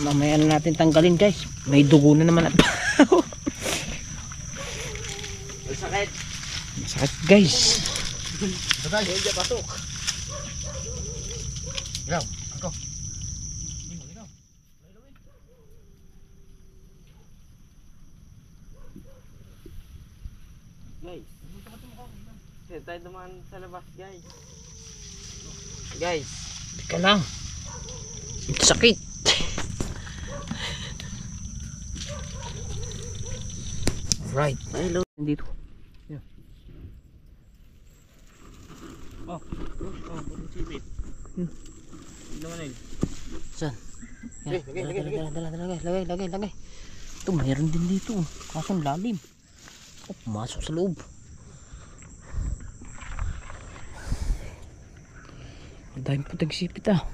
Mamaya na natin tanggalin guys. May dugo na naman at Masakit. masakit guys. Guys, hindi pasok. Ilaw, ako. Guys. Sige tayo dumaan sa labas guys. Guys. Teka lang. Sakit. Right. Hello. Dito. Sipit. Hindi naman eh. Saan? Okay, lagay. Lagay. Ito, mayroon din dito. Kaso ang lalim. Oh, pumasok sa loob. Ang daming putang sipit ah.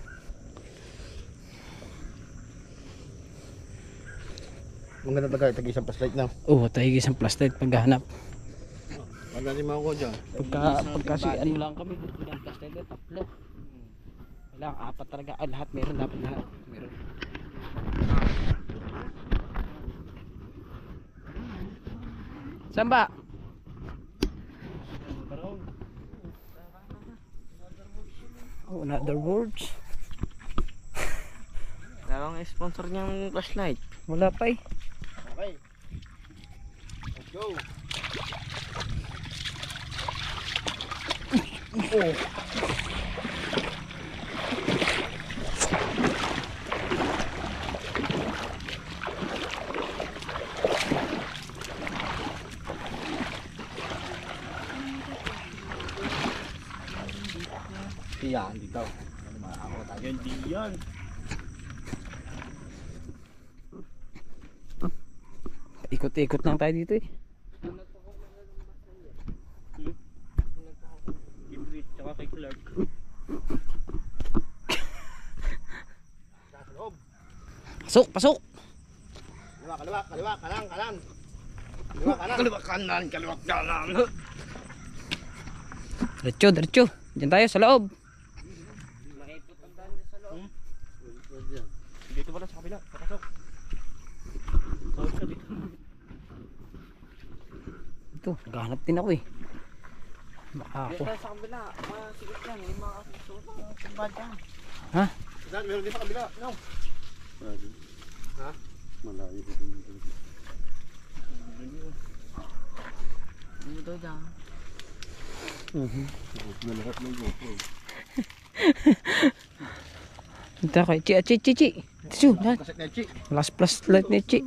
Maganda tagay, tag-isang flashlight na. Oh, tayo isang flashlight paghahanap. Wala rin mga ko dyan. Pagka si ano lang kami, ang flashlight na tatlo. Wala, apat talaga. Ah, lahat meron, dapat lahat. Meron. Saan ba? Oh, another words. Dalawang sponsor niyang flashlight. Wala pa eh. Okay. Let's go. Yan, dito. Ako tayo. Yan. Ikot-ikot lang tayo dito eh. Gibrit, tsaka kay Clark. Sa loob. Pasok! Kaliwa, kanan. Kaliwa, kanan. Diretso. Diyan tayo sa loob. Maipot ang daan niya sa loob. Dito pala sa kabila. Papasok. Sawag ka dito. Ito, naghahanap din ako eh. Baka ako. Dito sa kabila. Masigit yan. May mga susunod. Tumba dyan. Ha? Saan, meron din sa kabila. No. Ha? Malayo. Dito dyan. Ito kay Chi. Tisu, Kaset na, Chi. last plus light ni Chi.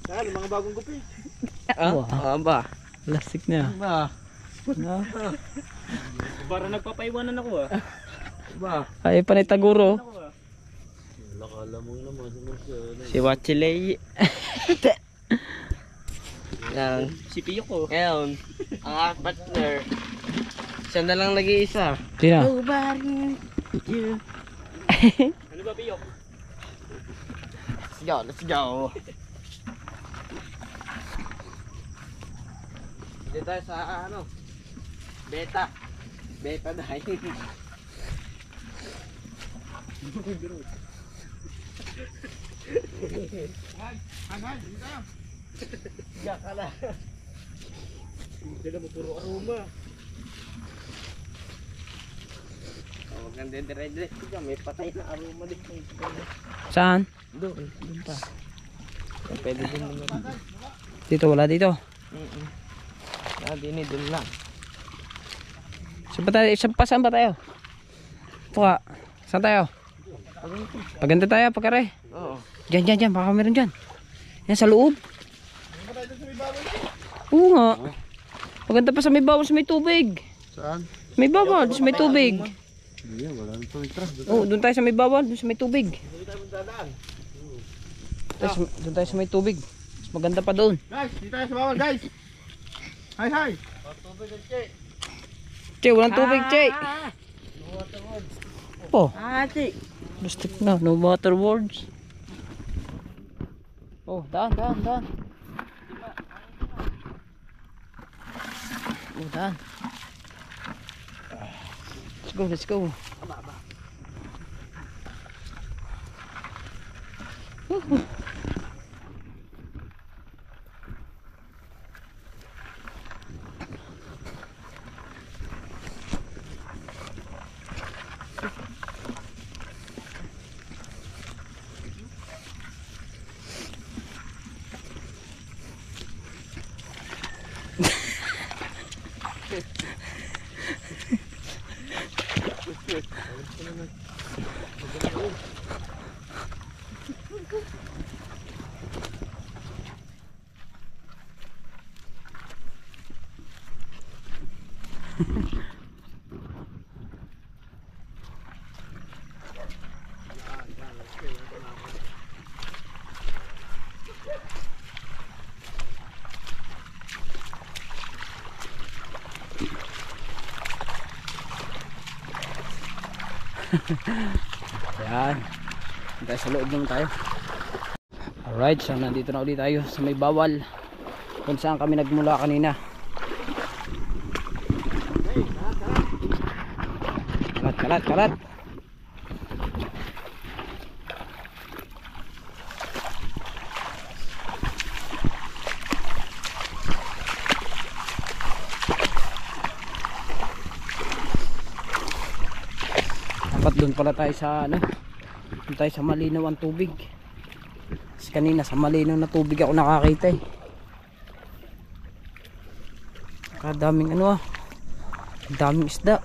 Saan, mga bagong gupi. Wow. ba? Plastic na. Ba? No? Para nagpapaiwanan ako ah. Ba? Ay, panay taguro. Si Wachilay. Si Piyo ko. Ngayon, ang aking partner. Siya na lang nag-iisa. Sino? Nobody you. Ano? Ano ba, Biyok? Let's go, let's go. Dito tayo sa ano? Beta. Beta dahil. Diyan ka na. Dala mo puro aroma. Huwag kang dire-dire. May patay na aroma din. Saan? Doon pa. Pwede din naman. Dito, wala dito. Dini, doon lang. Saan ba tayo? Puka. Saan tayo? Paganda tayo, pagkare. Oo. Diyan, baka meron dyan. Yan sa loob. Oo nga. Paganda pa sa may bawal, sa may tubig. Saan? May bawal, sa may tubig. Hindi, wala nang pamitra. Oo, doon tayo sa may bawal, doon sa may tubig. Doon tayo sa may tubig. Mas maganda pa doon. Guys, dito tayo sa bawal, guys. Hi. Che, walang tubig, Che. Oh, Ati. plastic na, no water words. Oh, daan. Oh, daan. Let's go. Ayan. Tayo sa loob lang tayo. Alright, so nandito na ulit tayo sa may bawal kung saan kami nagmula kanina. Kalat. Dapat doon pala tayo sa ano, doon tayo sa malinaw ang tubig. Kasi kanina sa malinaw na tubig ako nakakita eh. Kadaming ano ah, daming isda.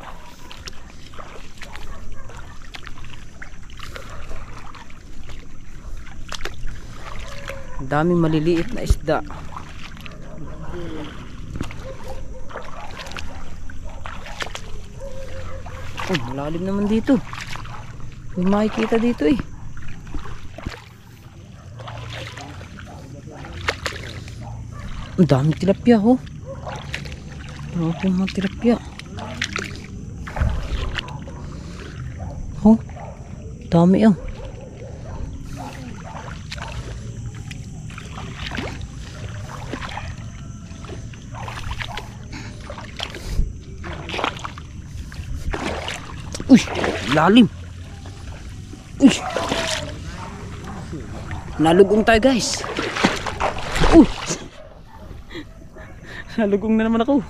Daming maliliit na isda. Oh, malalim naman dito. May makikita dito eh. Ang daming tilapia oh. Grabe mga tilapia. Oh, dami oh. Uy, lalim. Uy. Nalugong tayo guys. Nalugong na naman ako.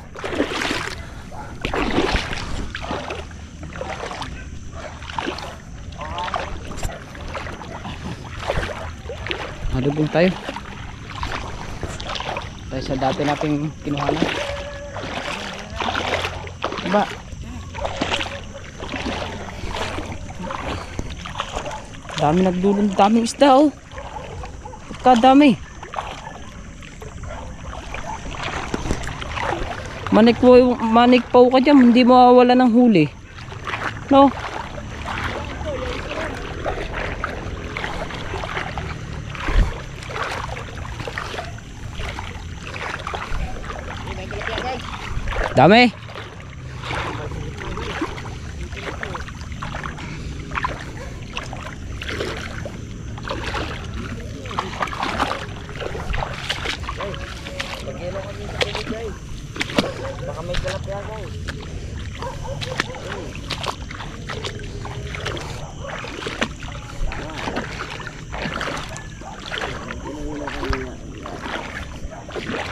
Nalugong tayo. Tayo sa dati nating kinuhanan. Diba? Dami nagdulong, daming isda oh. Kadami. Manik pa ka dyan, hindi mawawala ng huli. No? Dami.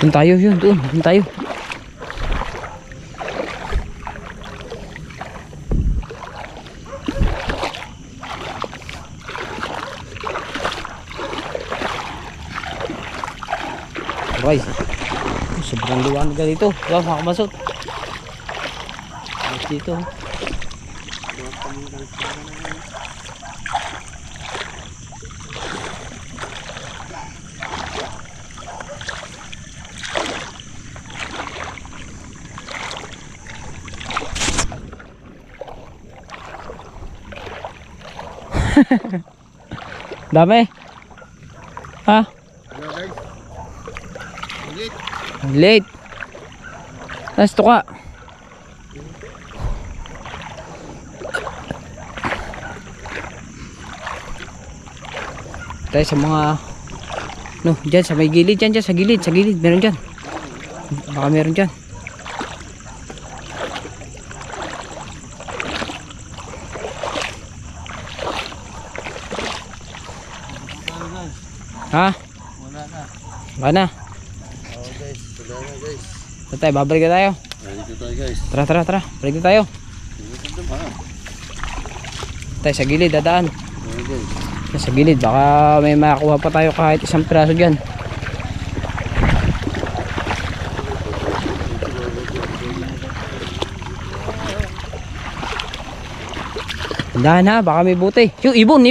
Doon tayo, yun, doon tayo. Okay. Sobrang liwanag ka dito. Wow, mga kabasot. Dito. Dami. Ha? Late. Last to ka. Tayo sa mga no, dyan sa may gilid, dyan sa gilid, meron dyan. Baka meron dyan. Ha? Wala na. Oh guys, wala na guys. Ito tayo, babalik na tayo. Dito tayo guys. Tara. Balik na tayo. Tayo sa gilid, dadaan. Sa gilid, baka may makakuha pa tayo kahit isang piraso dyan. Dahan ha, baka may buti. Yung ibon.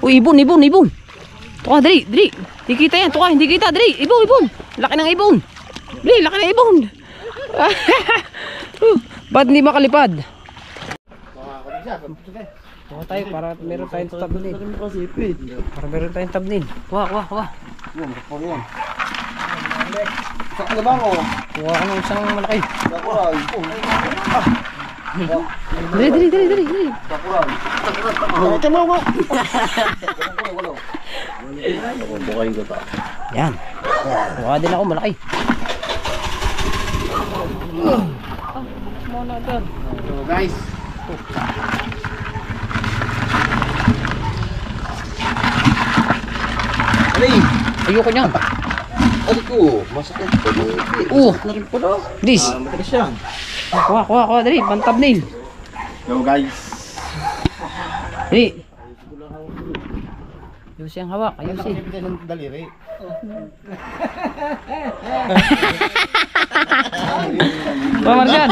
Uy, ibon. Tuka, dali. Hindi kita yan, tuka, hindi kita, dali. Ibon. Laki ng ibon. Dali, laki ng ibon. Ba't hindi makalipad? Tuka tayo para meron tayong tabnin. Para meron tayong tabnin. Kuha. Saka na ba ako? Kuha ka ng isang malaki. Sakuran. Dali. Sakuran. Ito mo ako. Bukayin ko ta. Yan. Kuha din ako malaki. Guys. Ayoko niyan. Ano ko? Masakit ko. Masakit na rin po daw. This. Matigas yan. Kuha. Dali, pantabnil. Yo guys. Dali. Ayusin ang hawak. Ayusin. Nakakipit ng daliri. Kuha, Marjan.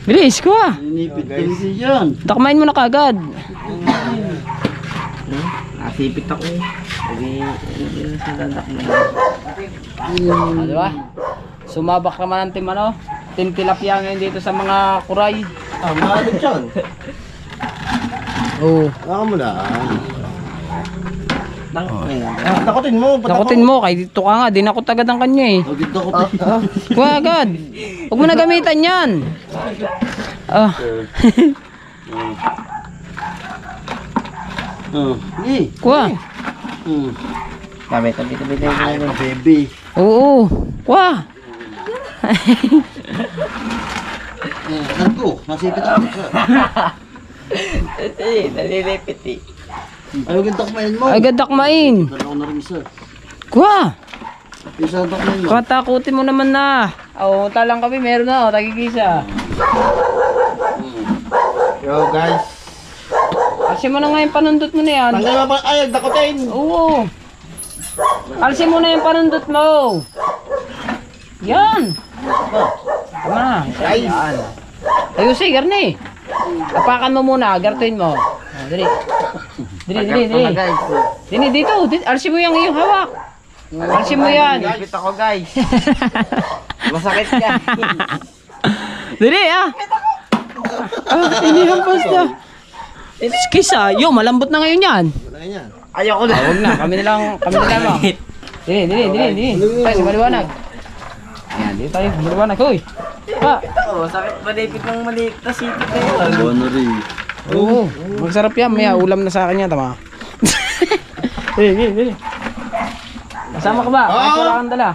Bilis, kuha. Inipit din yan. Takmain mo na kagad. Nasipit ako. Sabi, sa dadak mo. Diba? Sumabak naman ang Team Tilapia ngayon dito sa mga kuray. Ah, mahalip yan. Oo. Baka mo na. Nakutin mo. Nakutin mo, kay dito ka nga. Dinakot agad ang kanya eh. Dito ako. Kuha agad. Huwag mo na gamitan yan. Ah. Kuha. Tabi. Ay, baby. Oo. Kuha. Ano ko? Nasipit ako. Nalilipit eh. Ayaw yung takmain mo. Agad dakmain. Dalawa na rin isa. Kuha. Isa ang takmain mo. Katakutin mo naman na. Oo, talang kami. Meron na. Tagigisa. Yo guys. Alsin mo na nga yung panundot mo na yan. Tanggal mo ba? Ay, dakotin. Oo. Alsin mo na yung panundot mo. Yan. Tama na. Guys. Ayusin, garni. Apakan mo muna. Gartuin mo. Dali. Dali. Dini, dito. Alsin mo yung iyong hawak. Alsin mo yan. Nalilipit ako guys. Masakit yan. Dali, inihampas na. Kisa, malambot na ngayon yan. Wala yan. Ayoko na. Huwag na, kami na lang. Dili. Tayo sa maliwanag. Ayan, dito tayo sa maliwanag. Hoy! Sakit malipit ng maliit na sipit na yun. Buwan na rin. Oo, magsarap yan. Maya, ulam na sa akin yan, tama. Dili. Kasama ka ba? Kahit wala kang dala.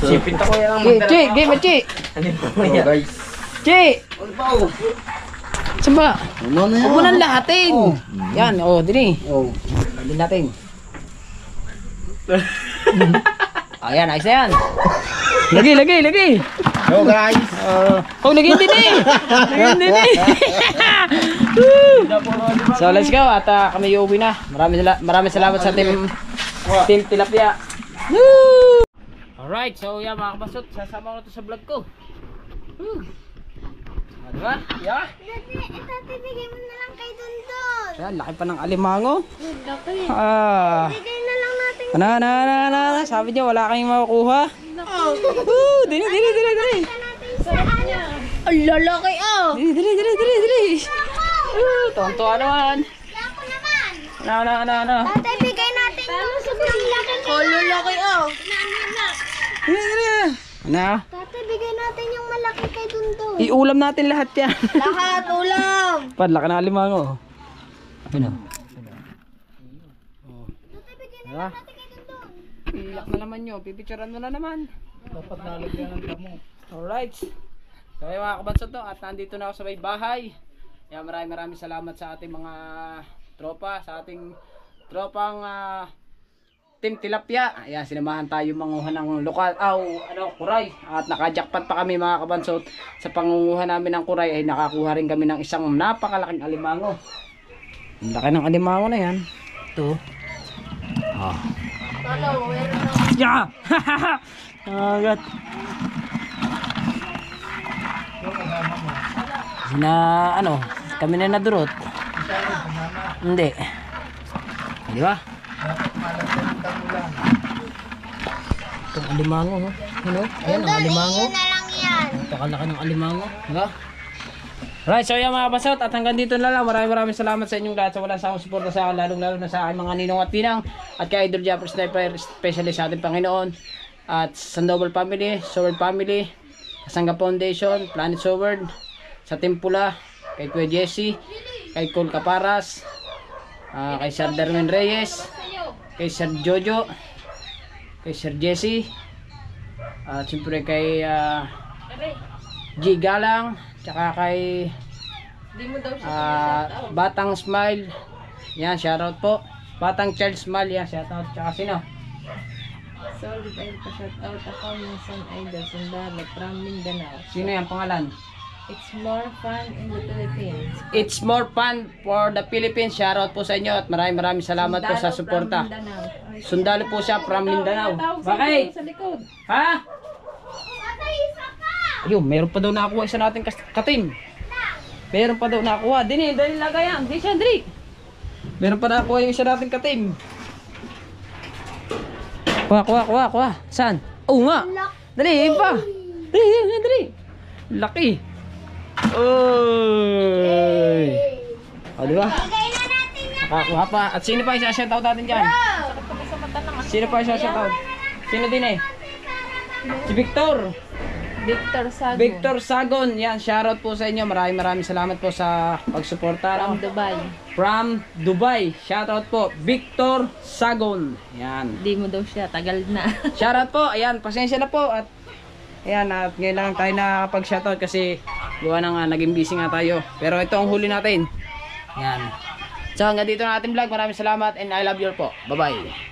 Sipit ako yan ang Chi, Chi! Yo guys. Chi! Ano pa oh? Saan ba? Ano na yan? Huwag mo nang lahatin. Yan, dili. Oh. Dili natin. Ayan, ayos na yan. Lagi. Yo guys. Oh, lagi din eh. So let's go at kami uuwi na. Maraming salamat sa team Tilapia. Woo! Alright, so yan mga kabasot, sasama ko na to sa vlog ko. Woo! Diba? Yeah. Itatibigay mo na lang kay Dondon. Ayan, laki pa ng alimango. Laki. Bigay na lang natin. Ana. Sabi niyo wala kayong makukuha. Woo! Dili. Sa ano? Ang lalaki oh. Dili. Tonto naman. Lako naman. Ano. Tatay, bigay natin yung sobrang laki. Oh, lalaki oh. Dili. Ano? Tatay, bigay natin yung malaki kay Dondon. Iulam natin lahat yan. Lahat ulam. Padlaki ng alimango. Ano? Tatay, bigay Diba? natin kay Dondon. Ilak na naman nyo. Pipicturean mo na naman. Dapat nalagyan ng damo. Alright. So ayun mga kabansot to, at nandito na ako sa may bahay. Kaya maraming salamat sa ating mga tropa, sa ating tropang Team Tilapia. Ayan, sinamahan tayo manguha ng lokal, kuray. At nakajackpot pa kami mga kabansot. Sa pangunguha namin ng kuray ay nakakuha rin kami ng isang napakalaking alimango. Ang laki ng alimango na yan. Ito. Oh. Tolo, meron na. Yeah! Agad. Kami na nadurot. Hindi. Di ba? Itong alimango, no? Ayan ang alimango. Yun na lang yan. Pakalaki ng alimango. Diba? Right, so yan mga basot, at hanggang dito na lang. Maraming salamat sa inyong lahat sa walang sawang suporta sa akin, lalong-lalo na sa aking mga ninong at pinang, at kay Idol Japper Sniper, especially sa ating Panginoon, at Sandoval Family, Sword Family, Kasangga Foundation, Planet Sword, sa Timpula, kay Kuya Jesse, kay Cole Caparas, kay Sir Darwin Reyes, kay Sir Jojo, kay Sir Jesse, at siyempre kay G Galang, tsaka kay Batang Smile. Yan, shoutout po. Batang Child Smile, yan, shoutout. Tsaka sino? Solid ay pa-shoutout ako minsan idol sundalo from Mindanao. Sino yan pangalan? It's more fun in the Philippines. It's more fun for the Philippines. Shoutout po sa inyo at maraming salamat po sa suporta. Sundalo po siya from Mindanao. Bakit? Sa likod. Ha? Ayun, meron pa daw nakakuha isa natin katim. Meron pa daw nakakuha. Dali lagay yan. Di siya, dali. Meron pa nakakuha yung isa natin katim. Kuha. Saan? Oo nga. Dali, yun pa. Dali. Laki. Oy. O, di ba? Nakakuha pa. At sino pa isa shoutout natin dyan? Sino pa isa shoutout? Sino din eh? Si Victor Sagon. Victor Sagon. Yan, shoutout po sa inyo. Maraming salamat po sa pagsuporta. From Dubai. From Dubai. Shoutout po, Victor Sagon. Yan. Di mo daw siya, tagal na. Shoutout po. Ayan, pasensya na po. At ayan, at ngayon lang tayo nakapag-shoutout kasi gawa na nga, naging busy nga tayo. Pero ito ang huli natin. Yan. So hanggang dito na ating vlog. Maraming salamat and I love you all po. Bye-bye.